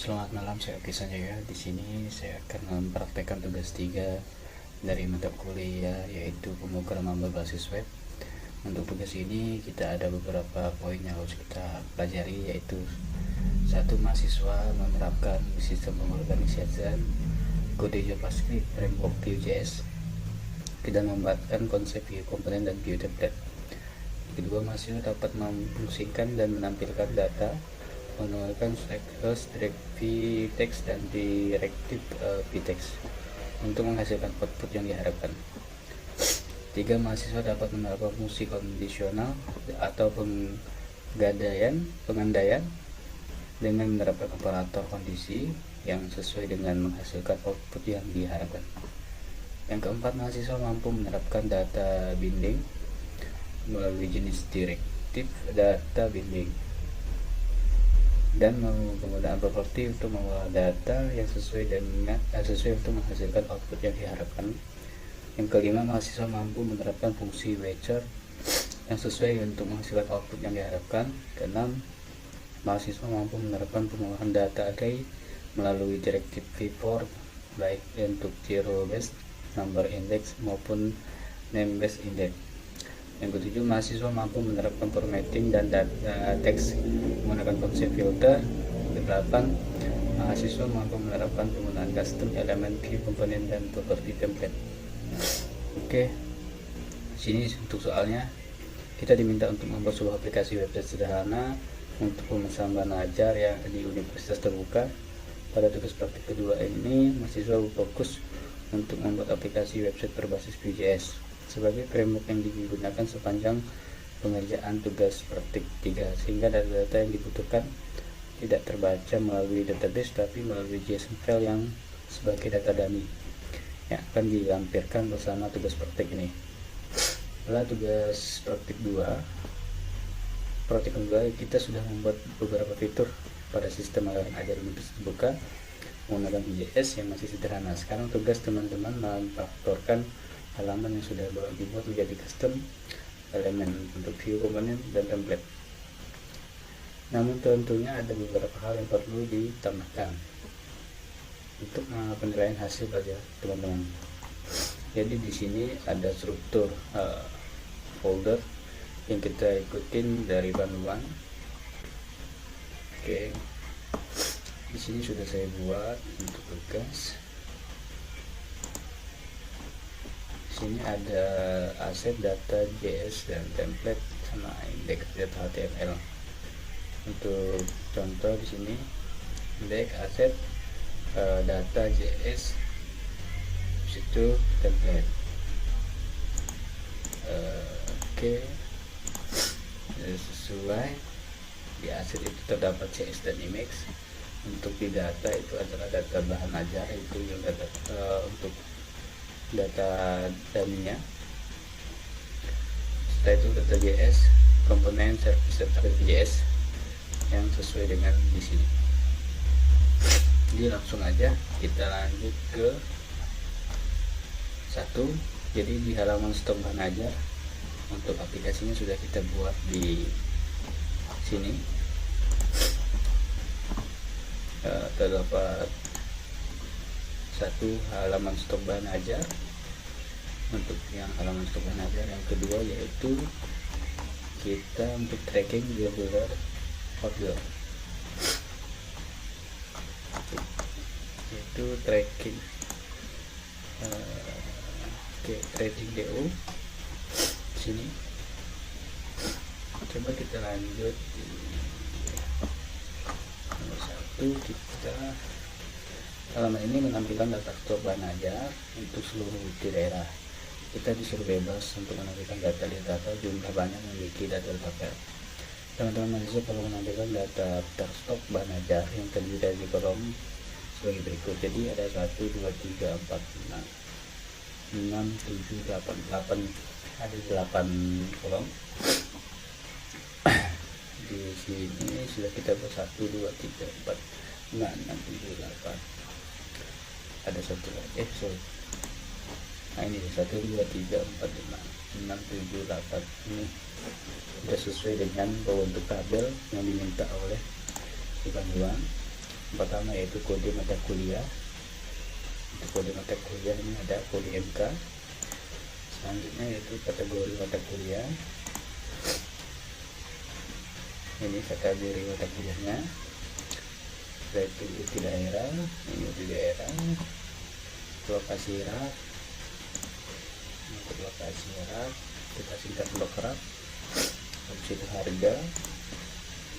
Selamat malam, saya Oki Sanjaya. Di sini saya akan mempraktekkan tugas 3 dari mata kuliah yaitu pemrograman berbasis web. Untuk tugas ini kita ada beberapa poin yang harus kita pelajari, yaitu satu, mahasiswa menerapkan sistem pengorganisasian kode JavaScript framework Vue.js dan membuatkan konsep view komponen dan view template. Kedua, mahasiswa dapat memfungsikan dan menampilkan data menggunakan direct vtext dan directive vtext untuk menghasilkan output yang diharapkan. Tiga, mahasiswa dapat menerapkan fungsi kondisional atau pengandaian dengan menerapkan operator kondisi yang sesuai dengan menghasilkan output yang diharapkan. Yang keempat, mahasiswa mampu menerapkan data binding melalui jenis directive data binding dan penggunaan properti untuk mengolah data yang sesuai untuk menghasilkan output yang diharapkan. Yang kelima, mahasiswa mampu menerapkan fungsi wherever yang sesuai untuk menghasilkan output yang diharapkan. Keenam, mahasiswa mampu menerapkan pengolahan data array melalui directive v-for baik untuk zero based number index maupun name based index. Yang ketujuh, mahasiswa mampu menerapkan formatting dan data teks menggunakan konsep filter. Kedelapan, mahasiswa mampu menerapkan penggunaan custom elemen view komponen dan property template. Oke, sini untuk soalnya kita diminta untuk membuat sebuah aplikasi website sederhana untuk pemesanan bahan ajar yang di universitas terbuka. Pada tugas praktik kedua ini, mahasiswa fokus untuk membuat aplikasi website berbasis Vue.js sebagai framework yang digunakan sepanjang pengerjaan tugas praktik 3, sehingga data-data yang dibutuhkan tidak terbaca melalui database tapi melalui JSON file yang sebagai data dummy yang akan dilampirkan bersama tugas praktik ini. Setelah tugas praktik 2, kita sudah membuat beberapa fitur pada sistem ajar universitas terbuka menggunakan Vue.js yang masih sederhana. Sekarang tugas teman-teman memfaktorkan halaman yang sudah dibuat menjadi custom elemen untuk view komponen dan template. Namun tentunya ada beberapa hal yang perlu ditambahkan untuk penilaian hasil belajar teman-teman. Jadi di sini ada struktur folder yang kita ikutin dari panduan. Oke, di sini sudah saya buat untuk tugas. Sini ada aset data JS dan template sama index data HTML. Untuk contoh di sini index aset data JS, situ template. Oke, sesuai di aset itu terdapat CSS dan image. Untuk di data itu adalah data bahan ajar, itu yang data untuk data dummy-nya. Setelah itu data JS, komponen service data JS yang sesuai dengan di sini. Jadi langsung aja kita lanjut ke 1. Jadi di halaman stok bahan ajar untuk aplikasinya sudah kita buat di sini. Terdapat 1 halaman stok bahan ajar untuk yang halaman stok bahan ajar. Yang kedua yaitu kita untuk tracking behavior order, yaitu tracking tracking DO sini. Coba kita lanjut di nomor 1. Kita halaman ini menampilkan data stok bahan ajar untuk seluruh daerah. Kita disuruh bebas untuk menampilkan data jumlah banyak memiliki data file. Teman-teman mahasiswa perlu menampilkan data stok bahan ajar yang terdiri dari kolom sebagai berikut. Jadi ada 1, 2, 3, 4, 5, 6, 7, 8, ada 8 kolom. Di sini sudah kita buat 1, 2, 3, 4, 5, 6, 7, 8. Ada satu lagi, nah ini 1, 2, 3, 4, 5, 6, 7, 8. Ini sudah sesuai dengan bentuk tabel yang diminta oleh panduan. pertama yaitu kode mata kuliah. Untuk kode mata kuliah ini ada kode MK. Selanjutnya yaitu kategori mata kuliah. Ini kategori mata kuliahnya. Yaitu UTI daerah, ini UTI daerah, lokasi rak. Untuk lokasi rak kita singkat lokrak. Habis itu harga,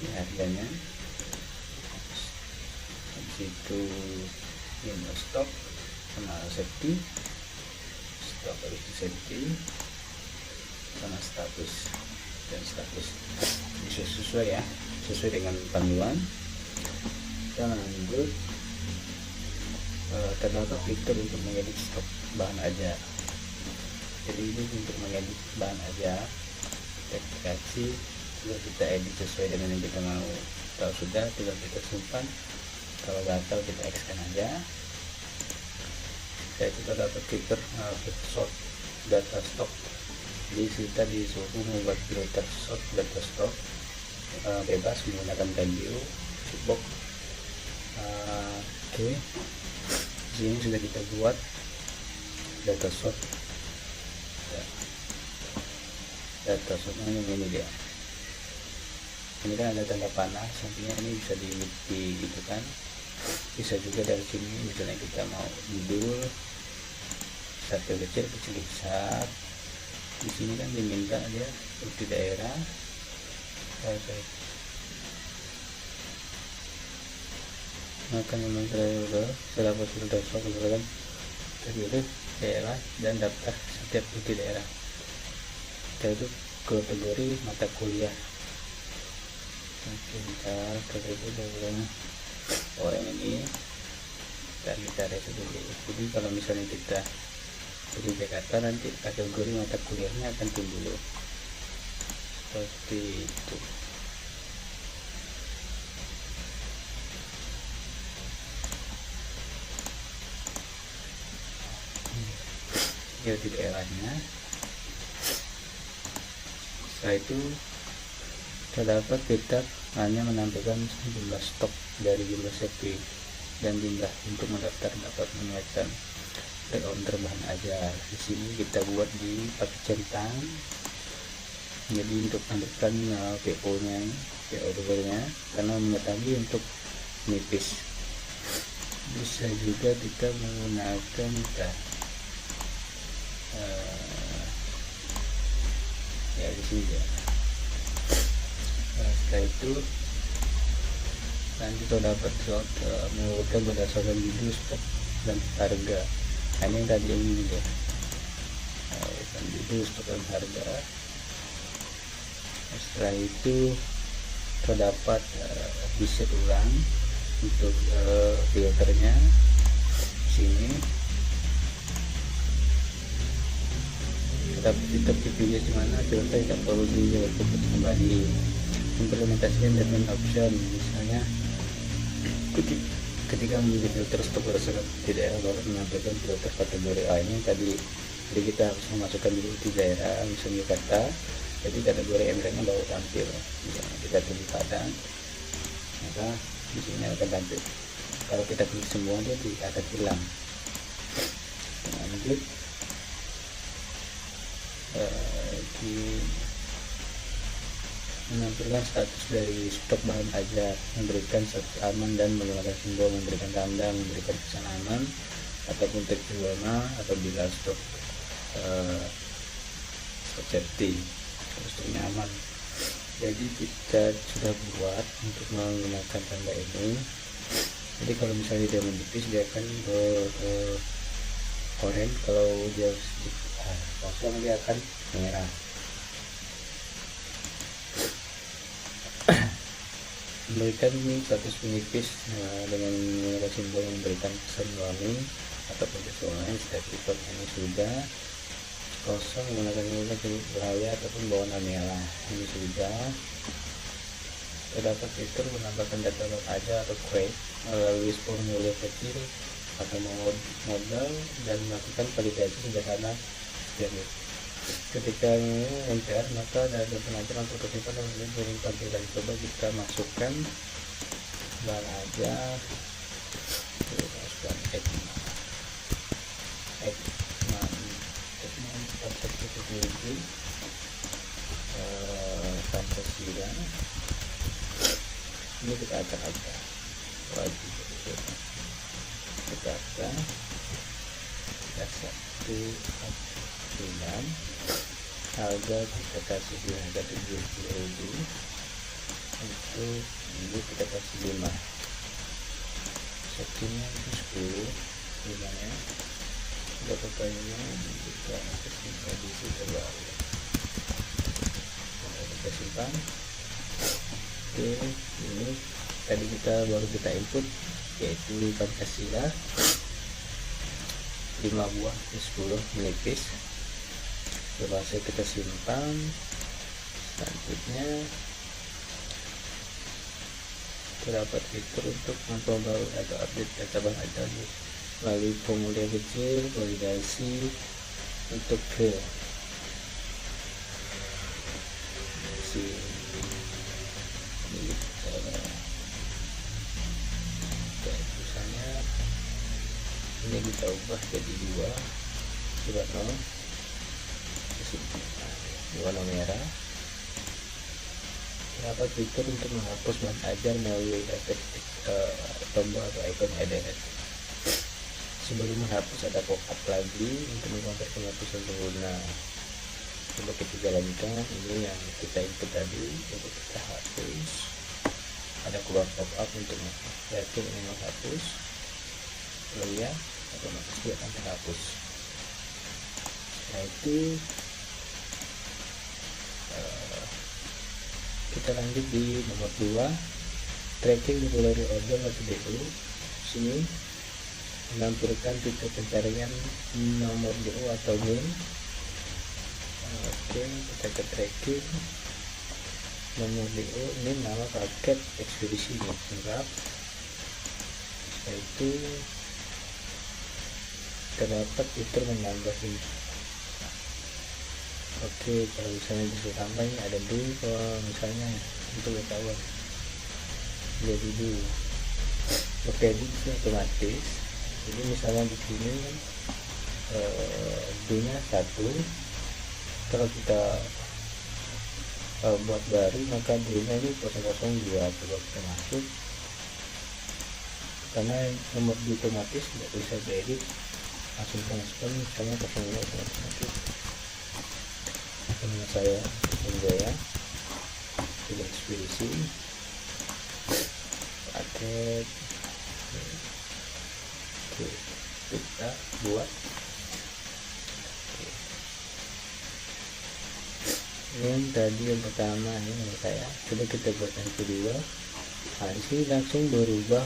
ini harganya. Habis itu ini stok sama safety, stok habis itu safety sama status, dan status bisa sesuai ya, sesuai dengan panduan. Kita lanjut. Terdapat fitur untuk mengedit stok bahan ajar. Jadi ini untuk mengedit bahan ajar, kita kasih, sudah kita edit sesuai dengan yang kita mau. Kalau sudah tinggal kita simpan, kalau gatal kita X-kan aja. Saya juga dapat fitur sort data stok. Jadi kita disuruh membuat filter sort data stok bebas menggunakan value checkbox. Oke. Di sini sudah kita buat data sort. Data sortnya ini dia. Ini kan ada tanda panah sampingnya, ini bisa digitukan. Bisa juga dari sini, misalnya kita mau judul satu kecil besar. Di sini kan diminta dia untuk daerah. Maka memang saya dapat filter stok kan terpilih daerah dan daftar setiap UTI daerah. Itu kategori mata kuliah. Oke, bentar, kategori yang ini kita reset dulu. Jadi kalau misalnya kita pilih Jakarta, nanti kategori mata kuliahnya akan timbul seperti itu. Jadi daerahnya. Setelah itu terdapat kita hanya menampilkan jumlah stok dari jumlah CP dan jumlah untuk mendaftar dapat mengingatkan order bahan ajar. Di sini kita buat di pakai centang. Jadi untuk menentukan PO nya, PO ordernya, karena mengetahui untuk nipis. Bisa juga kita menggunakan ya di sini ya. Setelah itu nanti terdapat menurutkan berdasarkan judul, stok dan harga. Ini yang tadi ini ya, judul, stok dan harga. Setelah itu terdapat reset ulang untuk filternya sini. Kita pilih di mana filter, tidak perlu dibuat kembali. Implementasikan dengan option, misalnya ketika memilih filter stok berdasarkan di daerah baru menampilkan filter kategori A. Ini tadi, jadi kita harus memasukkan dulu di daerah, misalnya kata, jadi kategori MK nya baru tampil. Misalnya kita pilih Padang, maka di sini akan tampil. Kalau kita pilih semua, dia akan hilang. Lanjut menampilkan status dari stok bahan ajar, memberikan status aman dan menggunakan simbol, memberikan tanda, memberikan pesan aman ataupun teks warna apabila stok safety, stoknya aman. Jadi kita sudah buat untuk menggunakan tanda ini. Jadi kalau misalnya dia menipis, dia akan oranye, kalau dia kosong dia akan merah. Memberikan status menipis dengan menggunakan simbol yang memberikan pesan warning ataupun text warning. Setiap ini sudah kosong menggunakan simbol bahaya ataupun berwarna merah, ini sudah. Terdapat fitur menambahkan data bahan ajar atau query melalui formulir kecil atau modal dan melakukan validasi sederhana. Jadi ketika enter, maka ada penampilan untuk kesimpan dan tampilan. Coba kita masukkan bahan aja. Masukkan Ekman teknologi Pancasila. Ini kita acak-acak, wajib kita acak. Kita 149, harga kita kasih di harga 70.000. Untuk ini kita kasih 5, satunya itu 10, 5 nya berapa kalinya kita kasih kondisi terbaru, kita simpan. Oke, ini tadi baru kita input, yaitu Pancasila 5 buah 10 menipis. Selesai kita simpan. Selanjutnya terdapat fitur untuk memperbarui atau update data bank aja melalui formulir kecil validasi untuk fill. Misalnya ini kita ubah jadi 2 coba 0 warna merah. Terdapat fitur untuk menghapus bahan ajar melalui efek tombol atau icon edit. Sebelum menghapus ada pop-up lagi untuk mengkonfirmasi penghapusan pengguna. Coba kita jalankan. Ini yang kita input tadi, coba kita hapus. Ada keluar pop-up untuk yaitu ini menghapus. Lihat otomatis dia akan terhapus. Setelah itu kita lanjut di nomor 2, tracking mulai order atau DO. Sini menampilkan fitur pencarian nomor DO atau NIM. Oke, kita ke tracking nomor DO, ini nama paket ekspedisi lengkap. Setelah itu terdapat fitur menambah ini. Oke, kalau misalnya bisa tambah ini ada dulu, kalau misalnya untuk ketahuan jadi dulu. Oke, ini bisa otomatis. Jadi misalnya di sini D-nya 1, kalau kita buat baru maka D-nya ini 002. Coba kita masuk, karena nomor D otomatis tidak bisa diedit, langsung transfer misalnya 02 otomatis. Nama saya Jaya, sudah ekspedisi paket. Oke, kita buat. Ini yang tadi yang pertama, ini nama saya. Sudah kita buat yang kedua. Nah, di sini langsung berubah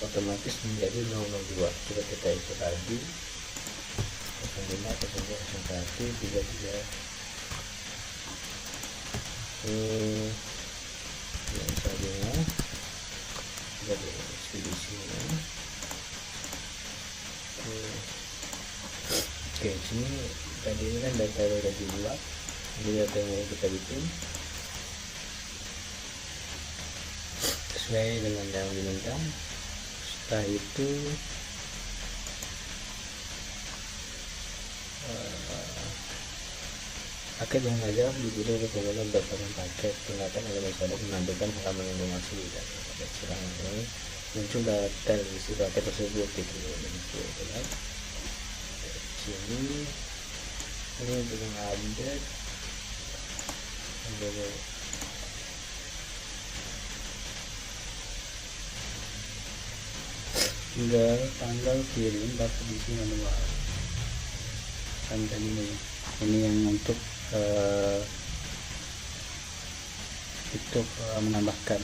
otomatis menjadi 002. Coba kita isi lagi 05 02 01 33. Yang tadinya dari ekspedisinya. Oke, sini tadi ini kan data udah dibuat, ini data yang mau kita bikin sesuai dengan yang diminta. Setelah itu paket yang ada dibuat oleh pengguna berdasarkan paket. Tindakan elemen standar menampilkan halaman informasi dan paket serangan ini muncul data isi paket tersebut gitu. Sini ini untuk mengupdate tinggal tanggal kirim dapat di sini manual. Tanggal ini yang untuk menambahkan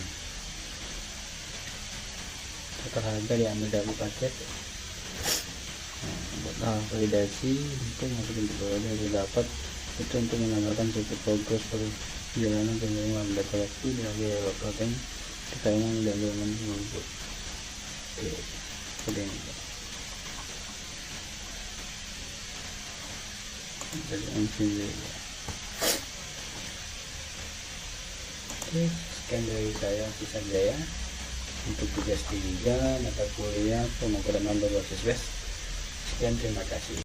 total harga diambil dari paket. Validasi itu masukin di bawah dari dapat itu untuk menambahkan suatu progres perjalanan pengiriman data waktu dari lokal kekayaan dan jalan untuk udah dari MCV. Oke, sekian dari saya Pisang Jaya. untuk tugas 3 mata kuliah pemrograman berbasis web. Sekian, terima kasih.